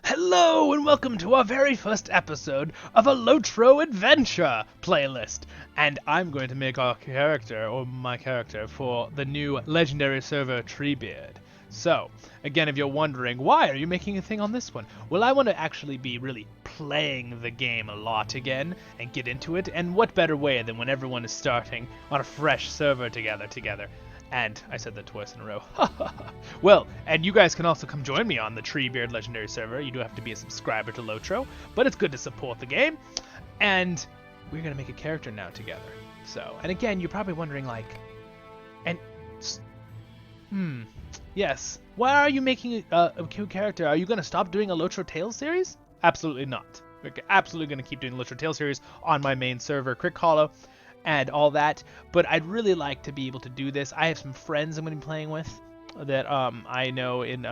Hello and welcome to our very first episode of a LOTRO adventure playlist. And I'm going to make our character, or my character, for the new legendary server Treebeard. So, again, if you're wondering, why are you making a thing on this one? Well, I want to actually be really playing the game a lot again and get into it. And what better way than when everyone is starting on a fresh server together. And I said that twice in a row. Well, and you guys can also come join me on the Treebeard Legendary server. You do have to be a subscriber to LOTRO, but it's good to support the game. And we're going to make a character now together. So, and again, you're probably wondering, like, yes, why are you making a cute character? Are you going to stop doing a LOTRO Tales series? Absolutely not. We're absolutely going to keep doing the LOTRO Tales series on my main server, Crick Hollow, and all that, but I'd really like to be able to do this. I have some friends I'm going to be playing with that I know in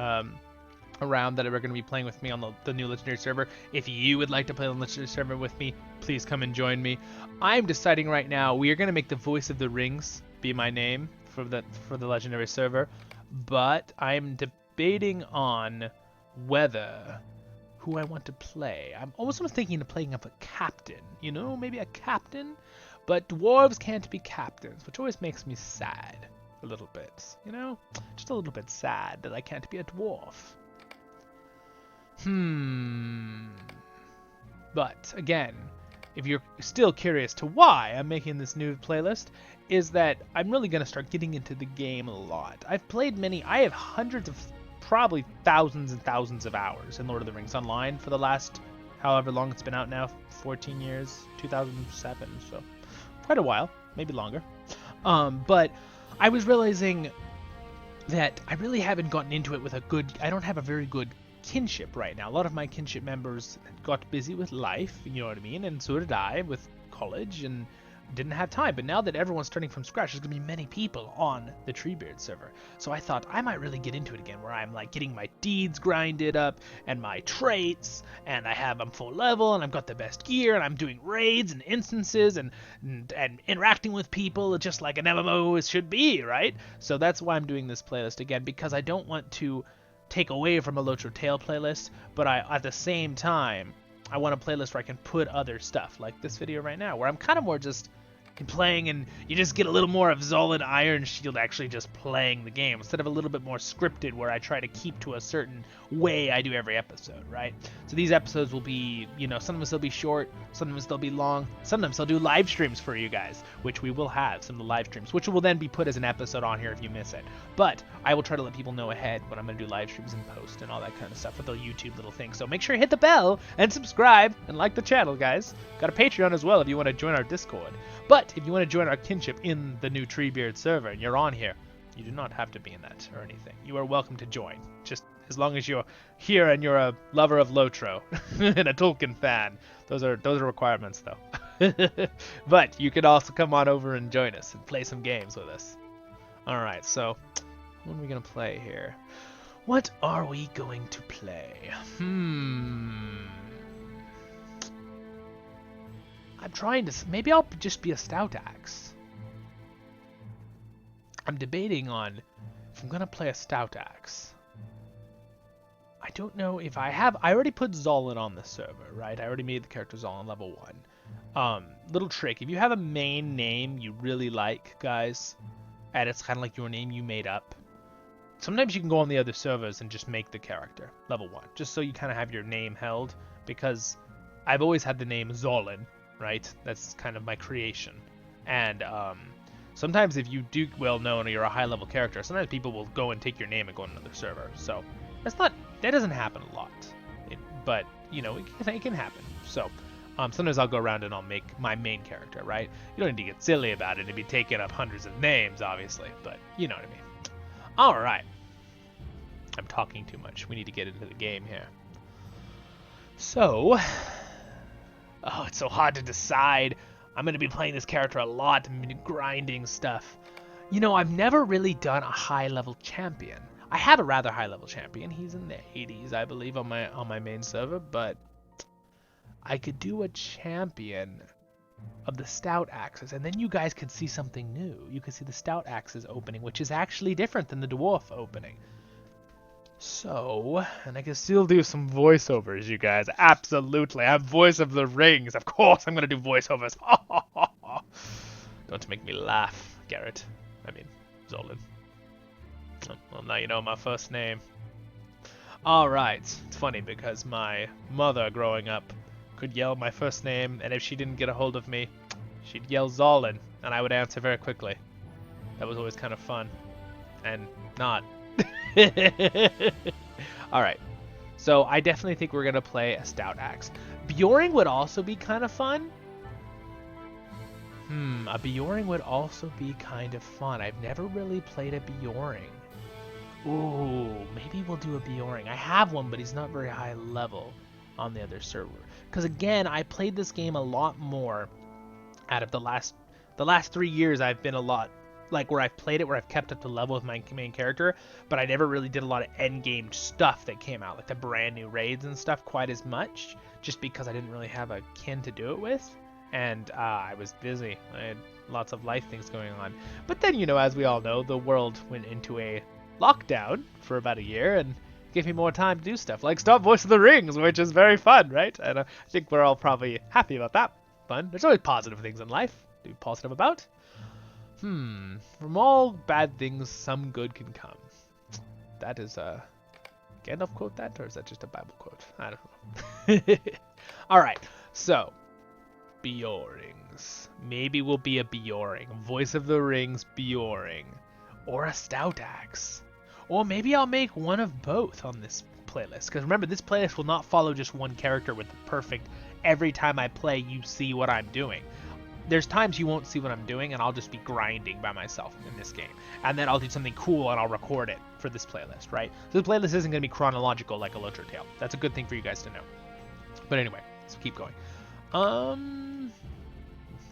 around that are going to be playing with me on the new Legendary server. If you would like to play on the Legendary server with me, please come and join me. I'm deciding right now, we are going to make the Voice of the Rings be my name for the Legendary server, but I'm debating on whether who I want to play. I'm also thinking of playing up a captain, you know, maybe a captain. But dwarves can't be captains, which always makes me sad a little bit, you know? Just a little bit sad that I can't be a dwarf. But, again, if you're still curious to why I'm making this new playlist, is that I'm really going to start getting into the game a lot. I've played I have hundreds of, probably thousands and thousands of hours in Lord of the Rings Online for the last, however long it's been out now, 14 years, 2007, so quite a while, maybe longer. But I was realizing that I really haven't gotten into it with I don't have a very good kinship right now. A lot of my kinship members got busy with life, you know what I mean, and so did I with college, and didn't have time. But now that everyone's starting from scratch, there's gonna be many people on the Treebeard server. So I thought I might really get into it again, where I'm like getting my deeds grinded up and my traits, and I'm full level, and I've got the best gear, and I'm doing raids and instances and interacting with people just like an MMO should be, right? So that's why I'm doing this playlist again, because I don't want to take away from a LOTRO Tale playlist, but at the same time, I want a playlist where I can put other stuff, like this video right now, where I'm kind of more just playing, and you just get a little more of Zolan Iron Shield actually just playing the game, instead of a little bit more scripted where I try to keep to a certain way I do every episode, right? So these episodes will be, you know, sometimes they'll be short, sometimes they'll be long, sometimes I'll do live streams for you guys, which we will have, some of the live streams, which will then be put as an episode on here if you miss it. But I will try to let people know ahead when I'm going to do live streams and post and all that kind of stuff with the YouTube little thing. So make sure you hit the bell and subscribe and like the channel, guys. Got a Patreon as well if you want to join our Discord. But if you want to join our kinship in the new Treebeard server and you're on here, you do not have to be in that or anything. You are welcome to join, just as long as you're here and you're a lover of LOTRO and a Tolkien fan. Those are requirements, though. But you could also come on over and join us and play some games with us. All right, so what are we gonna play here? What are we going to play? I'm trying to... Maybe I'll just be a stout axe. I'm debating on if I'm going to play a stout axe. I don't know if I have... I already put Zolan on the server, right? I already made the character Zolan level 1. Little trick. If you have a main name you really like, guys, and it's kind of like your name you made up, sometimes you can go on the other servers and just make the character level 1, just so you kind of have your name held, because I've always had the name Zolan, right? That's kind of my creation. And sometimes if you do well known or you're a high level character, sometimes people will go and take your name and go on another server. So that doesn't happen a lot, but you know, it can happen. So sometimes I'll go around and I'll make my main character, right? You don't need to get silly about it and be taking up hundreds of names, obviously, but you know what I mean. All right, I'm talking too much. We need to get into the game here. So, oh, it's so hard to decide. I'm going to be playing this character a lot, and grinding stuff. You know, I've never really done a high-level champion. I have a rather high-level champion. He's in the 80s, I believe, on my main server, but I could do a champion of the stout axes, and then you guys could see something new. You could see the stout axes opening, which is actually different than the dwarf opening. So, and I can still do some voiceovers, you guys. Absolutely. I'm voice of the rings. Of course I'm going to do voiceovers. Don't make me laugh, Garrett. I mean, Zolan. Well, now you know my first name. Alright. It's funny because my mother growing up could yell my first name, and if she didn't get a hold of me, she'd yell Zolan, and I would answer very quickly. That was always kind of fun. And not. Alright. So I definitely think we're going to play a Stout Axe. Bjoring would also be kind of fun. A Bjoring would also be kind of fun. I've never really played a Bjoring. Ooh, maybe we'll do a Bjoring. I have one, but he's not very high level on the other server. Because again, I played this game a lot more out of the last 3 years. I've been a lot like where I've played it, where I've kept up the level with my main character, but I never really did a lot of end game stuff that came out, like the brand new raids and stuff, quite as much, just because I didn't really have a kin to do it with, and I was busy. I had lots of life things going on. But then, you know, as we all know, the world went into a lockdown for about a year and gave me more time to do stuff like stop Voice of the Rings, which is very fun, right? And I think we're all probably happy about that. Fun. There's always positive things in life to be positive about. From all bad things, some good can come. That is a Gandalf quote that, or is that just a Bible quote? I don't know. Alright, so Bjorings. Maybe we'll be a Bjoring. Voice of the Rings Bjoring. Or a Stout Axe. Or maybe I'll make one of both on this playlist. Because remember, this playlist will not follow just one character with the perfect, every time I play, you see what I'm doing. There's times you won't see what I'm doing, and I'll just be grinding by myself in this game. And then I'll do something cool, and I'll record it for this playlist, right? So the playlist isn't going to be chronological like a LOTRO tale. That's a good thing for you guys to know. But anyway, let's keep going.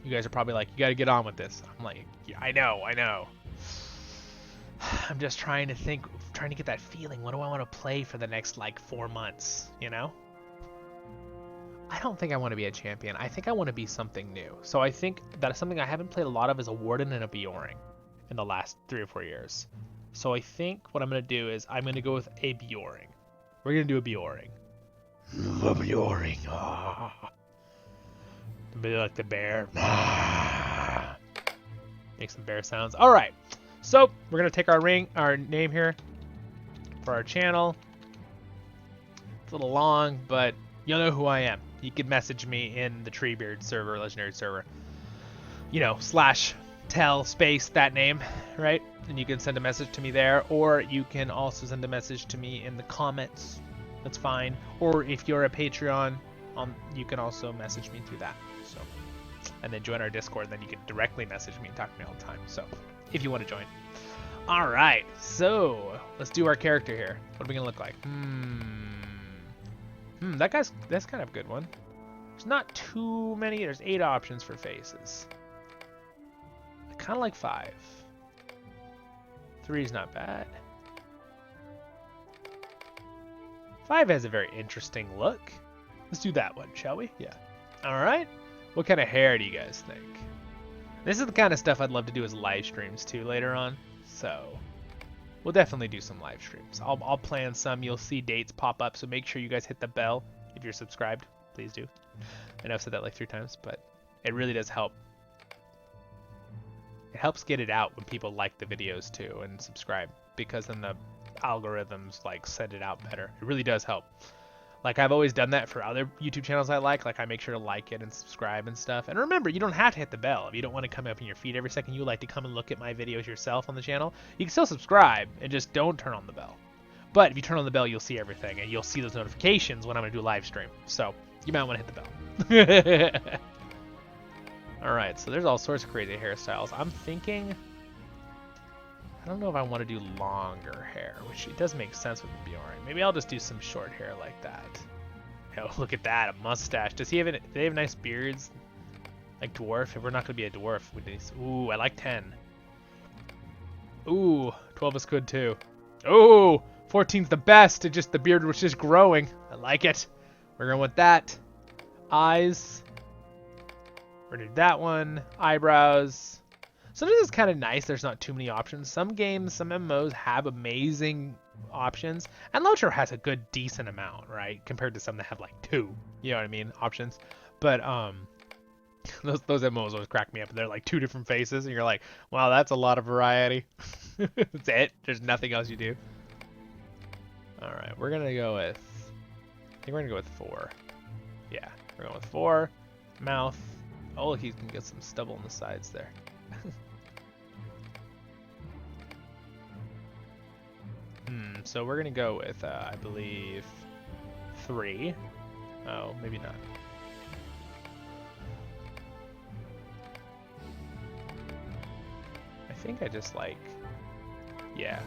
You guys are probably like, you got to get on with this. I'm like, yeah, I know. I'm just trying to think, trying to get that feeling. What do I want to play for the next, like, 4 months, you know? I don't think I want to be a champion. I think I want to be something new. So I think that is something I haven't played a lot of is a Warden and a Bjoring in the last 3 or 4 years. So I think what I'm going to do is I'm going to go with a Bjoring. We're going to do a Bjoring. A Bjoring. Maybe like the bear. Make some bear sounds. All right. So we're going to take our name here for our channel. It's a little long, but you'll know who I am. You can message me in the Treebeard server, legendary server. You know, /tell space that name, right? And you can send a message to me there, or you can also send a message to me in the comments. That's fine. Or if you're a Patreon, you can also message me through that. So, and then join our Discord. Then you can directly message me and talk to me all the time. So, if you want to join. All right. So let's do our character here. What are we gonna look like? That's kind of a good one. There's not too many. There's 8 options for faces. I kind of like 5. 3 is not bad. 5 has a very interesting look. Let's do that one, shall we? Yeah. All right. What kind of hair do you guys think? This is the kind of stuff I'd love to do as live streams too later on. So we'll definitely do some live streams. I'll plan some. You'll see dates pop up, so make sure you guys hit the bell if you're subscribed. Please do. I know I've said that like 3 times, but it really does help. It helps get it out when people like the videos too and subscribe, because then the algorithms like send it out better. It really does help. Like I've always done that for other YouTube channels I like I make sure to like it and subscribe and stuff. And remember, you don't have to hit the bell. If you don't want to come up in your feed every second, you like to come and look at my videos yourself on the channel, you can still subscribe and just don't turn on the bell. But if you turn on the bell, you'll see everything and you'll see those notifications when I'm going to do a live stream. So you might want to hit the bell. Alright, so there's all sorts of crazy hairstyles. I'm thinking, I don't know if I want to do longer hair, which it does make sense with the Bjoring. Maybe I'll just do some short hair like that. Oh, look at that, a mustache. Does he have do they have nice beards? Like dwarf? If we're not going to be a dwarf with these. Ooh, I like 10. Ooh, 12 is good too. Ooh, 14's the best. It just, the beard was just growing. I like it. We're going with that. Eyes. We're going to do that one. Eyebrows. So this is kind of nice. There's not too many options. Some games, some MMOs have amazing options, and LOTRO has a good decent amount, right, compared to some that have like 2, you know what I mean, options. But those MMOs always crack me up. They're like 2 different faces, and you're like, wow, that's a lot of variety. That's it. There's nothing else you do. All right, we're gonna go with. I think we're gonna go with 4. Yeah, we're going with 4. Mouth. Oh, he can get some stubble on the sides there. So we're gonna go with, I believe, 3. Oh, maybe not. I think I just like, yeah.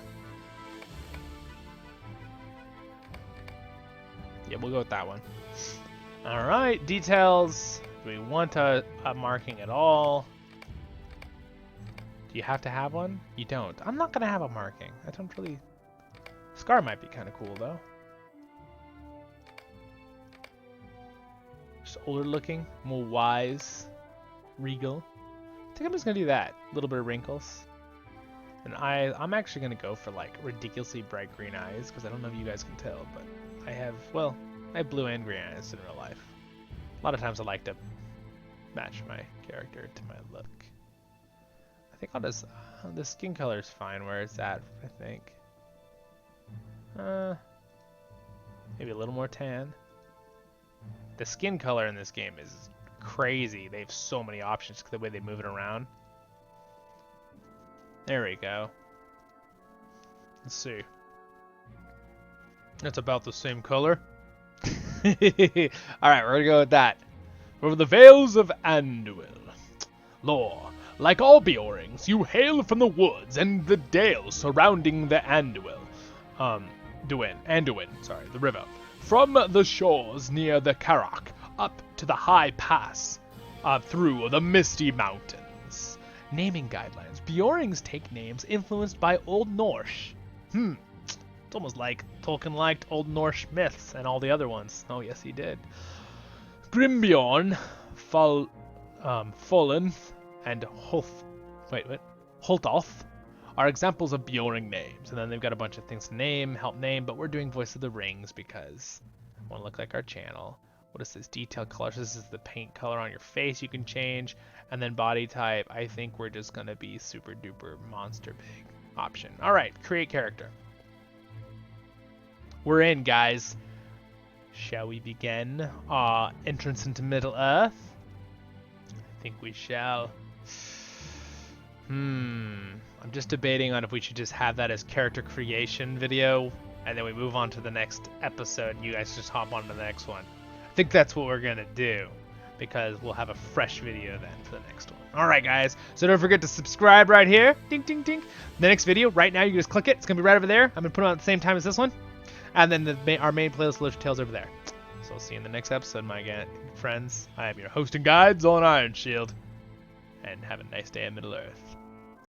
Yeah, we'll go with that one. All right, details. Do we want a marking at all? Do you have to have one? You don't. I'm not gonna have a marking. I don't really. Scar might be kind of cool though. Just older looking, more wise, regal. I think I'm just gonna do that. A little bit of wrinkles. And I'm actually gonna go for like ridiculously bright green eyes because I don't know if you guys can tell, but I have blue and green eyes in real life. A lot of times I like to match my character to my look. I think I'll just the skin color is fine where it's at. I think. Maybe a little more tan. The skin color in this game is crazy. They have so many options the way they move it around. There we go. Let's see. That's about the same color. Alright, we're gonna go with that. Over the Vales of Anduin. Lore. Like all Bjorings, you hail from the woods and the dales surrounding the Anduin, the river. From the shores near the Karak up to the high pass through the misty mountains. Naming guidelines. Bjorings take names influenced by Old Norse. It's almost like Tolkien liked Old Norse myths and all the other ones. Oh, yes, he did. Grimbjorn, Follen, and Holtoth are examples of Bjorn names. And then they've got a bunch of things to help name, but we're doing Voice of the Rings because I want to look like our channel. What is this? Detail colors. This is the paint color on your face you can change. And then body type, I think we're just going to be super duper monster big option. All right, create character. We're in, guys. Shall we begin our entrance into Middle-earth? I think we shall. I'm just debating on if we should just have that as character creation video, and then we move on to the next episode, and you guys just hop on to the next one. I think that's what we're gonna do, because we'll have a fresh video then for the next one. Alright guys, so don't forget to subscribe right here. Ding, ding, ding. The next video, right now, you can just click it. It's gonna be right over there. I'm gonna put it on at the same time as this one. And then our main playlist, LOTRO Tales, over there. So I'll see you in the next episode, my friends. I am your host and guide, Zolan Ironshield. And have a nice day in Middle-earth.